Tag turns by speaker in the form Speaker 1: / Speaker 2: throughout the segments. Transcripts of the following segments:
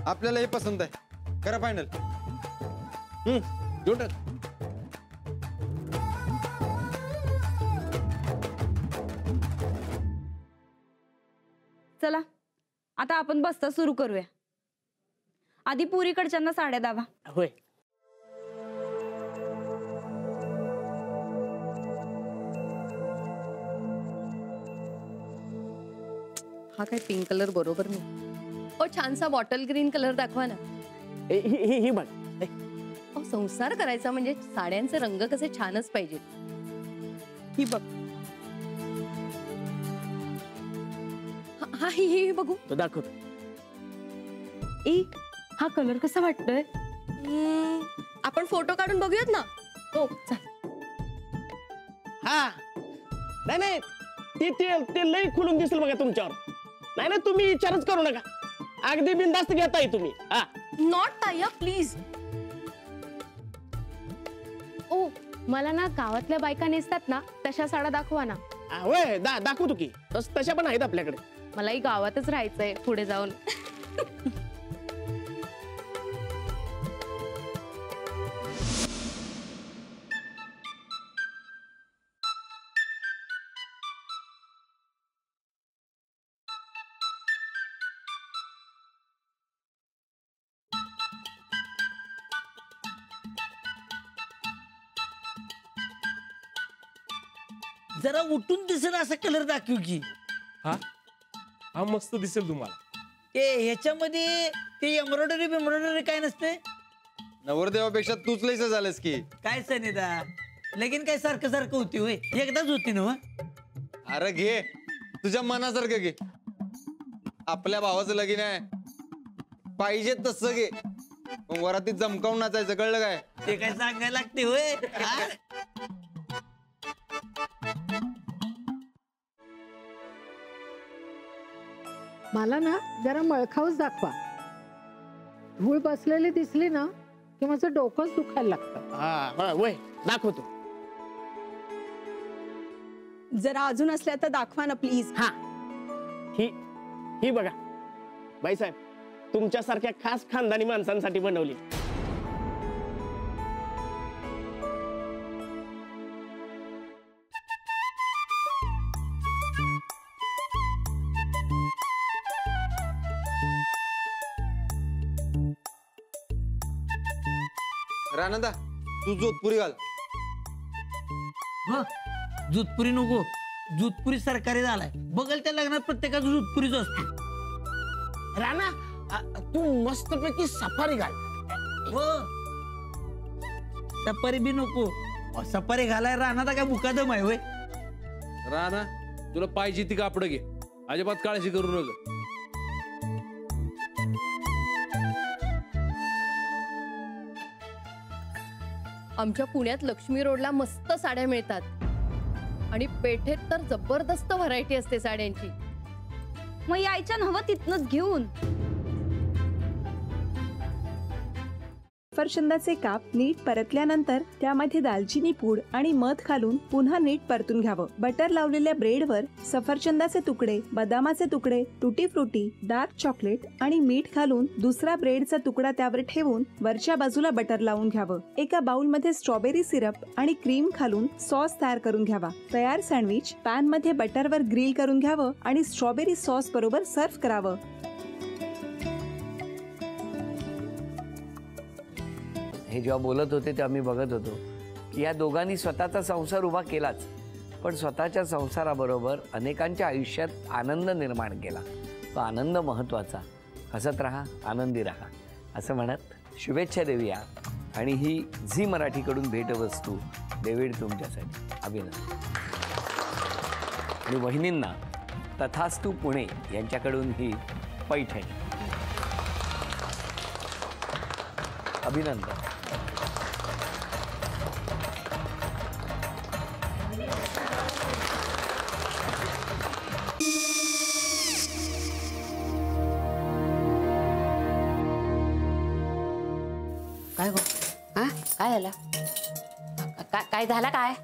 Speaker 1: आपल्याला हे पसंत आहे, करा फायनल.
Speaker 2: घेऊन टाक.
Speaker 3: चला आता आपण बसता सुरू करूया. आधी पुरीकडच्यांना साड्या दावा.
Speaker 2: होय.
Speaker 4: हा काय पिंक कलर बरोबर नाही. ओ छानसा बॉटल ग्रीन कलर दाखवा ना.
Speaker 2: ही बघ.
Speaker 4: संसार करायचा म्हणजे साड्यांचे रंग कसे छानच पाहिजे. ही बघ. हा ही बघू.
Speaker 2: तो दाखव.
Speaker 3: हा कलर कसा वाटतोय?
Speaker 4: आपण फोटो काढून बघूयात ना. हो चल.
Speaker 2: हा नाही नाही ते लई खुलून दिसेल बघा तुमच्यावर. नाही नाही तुम्ही विचारच करू नका, अगदी बिनधास्त घेताय तुम्ही. हा
Speaker 4: नॉट ताया प्लीज.
Speaker 5: ओ मला ना गावातल्या बायका नेसतात ना तशा साड्या दाखवा ना.
Speaker 2: होय दाखवतो की. तशा पण आहेत आपल्याकडे.
Speaker 5: मलाही गावातच राहायचंय पुढे जाऊन.
Speaker 6: जरा उठून दिसेल असा कलर दाखवू की.
Speaker 7: हा मस्त दिसेल तुम्हाला.
Speaker 6: ह्याच्यामध्ये ते एम्ब्रॉयडरी काय नसते.
Speaker 1: नवरदेवापेक्षा तूच लयच झालंस की.
Speaker 6: काय सनेदा लगीन काय सारखं सारखं होती होय, एकदाच होती ना.
Speaker 1: अरे घे तुझ्या मनासारखं घे. आपल्या भावाचं लगीन आहे, पाहिजे तसं घे. वरातीत जमकावून नाचायचं, कळलं काय?
Speaker 6: ते काय सांगायला लागते होय.
Speaker 8: मला ना जरा मळखाऊच दाखवा. धूळ बसलेली दिसली ना की माझं डोकंच दुखायला लागतं.
Speaker 2: हा वय दाखवतो.
Speaker 4: जरा अजून असल्या तर दाखवा ना प्लीज.
Speaker 2: हा ही बघा बाईसाहेब, तुमच्यासारख्या खास खानदानी माणसांसाठी बनवली.
Speaker 1: रानंदा तू जोधपुरी घाल.
Speaker 6: जोधपुरी नको, जोधपुरी सरकारी झालाय. बघल त्या लग्नात प्रत्येकाचं जोधपुरीच असतो.
Speaker 2: राणा तू मस्तपैकी सफारी घाल.
Speaker 6: हो सफारी बी नको. सफारी घालाय राहणार काय मुकादम आहे होय.
Speaker 7: राणा तुला पाहिजे ती कापड घे, अजिबात काळजी करू नका.
Speaker 4: आमच्या पुण्यात लक्ष्मी रोडला मस्त साड्या मिळतात आणि पेठेत तर जबरदस्त व्हरायटी असते साड्यांची.
Speaker 3: मग यायच्या हवं तिथनच घेऊन.
Speaker 9: सफरचंदाचे काप नीट परतल्यानंतर त्यामध्ये दालचिनी पूड आणि मध घालून पुन्हा नीट परतून घ्यावं. बटर लावलेल्या ब्रेडवर सफरचंदाचे तुकडे, बदामाचे तुकडे, टुटी फ्रुटी, डार्क चॉकलेट आणि मीठ घालून दुसरा ब्रेडचा तुकडा त्यावर ठेवून वरच्या बाजूला बटर लावून घ्यावं. एका बाउलमध्ये स्ट्रॉबेरी सिरप आणि क्रीम घालून सॉस तयार करून घ्यावा. तयार सँडविच पॅन मध्ये बटरवर ग्रिल करून घ्यावं आणि स्ट्रॉबेरी सॉस बरोबर सर्व्ह करावं.
Speaker 10: हे जेव्हा बोलत होते तेव्हा मी बघत होतो की या दोघांनी स्वतःचा संसार उभा केलाच, पण स्वतःच्या संसाराबरोबर अनेकांच्या आयुष्यात आनंद निर्माण केला. तो आनंद महत्त्वाचा. हसत राहा, आनंदी राहा असं म्हणत शुभेच्छा देऊया. आणि ही झी मराठीकडून भेटवस्तू डेव्हिड तुमच्यासाठी. अभिनंदन. आणि वहिनींना तथास्तू पुणे यांच्याकडून ही पैठणी. अभिनंदन.
Speaker 11: काय गो? काय झालं? काय झालं? काय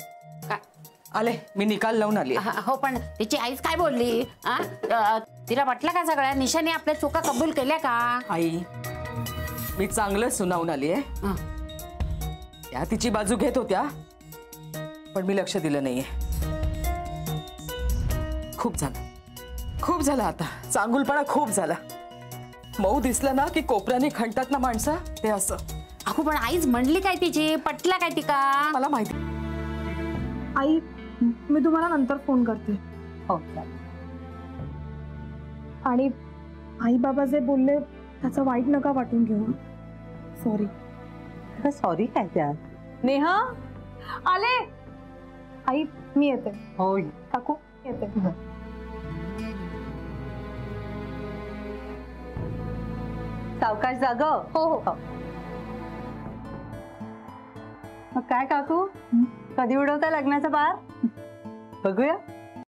Speaker 12: आले मी निकाल लावून आली.
Speaker 11: हो पण तिची आईच काय बोलली? तिला वाटलं का सगळ्या निशाने आपल्या चुका कबूल केल्या का?
Speaker 12: आई मी चांगलं सुनावून आली आहे. त्या तिची बाजू घेत होत्या पण मी लक्ष दिलं नाहीये. खूप झालं आता. चांगुलपणा खूप झाला. मऊ दिसलं ना की कोपऱ्याने खणतात ना माणसं, ते असं.
Speaker 11: अगो पण आईच म्हणली काय तिची, पटला काय तिका?
Speaker 12: मला माहिती.
Speaker 13: आई मी तुम्हाला नंतर फोन करते.
Speaker 8: हो.
Speaker 13: आणि आई बाबा जे बोलले त्याचं वाईट नका वाटून घेऊ. सॉरी.
Speaker 8: सॉरी काय त्यात?
Speaker 13: नेहा आले. आई मी येते.
Speaker 8: हो
Speaker 13: काकू येते.
Speaker 8: सावकाश जाग.
Speaker 13: हो हो.
Speaker 8: मग काय काकू, कधी उडवता लग्नाचा बार? बघूया.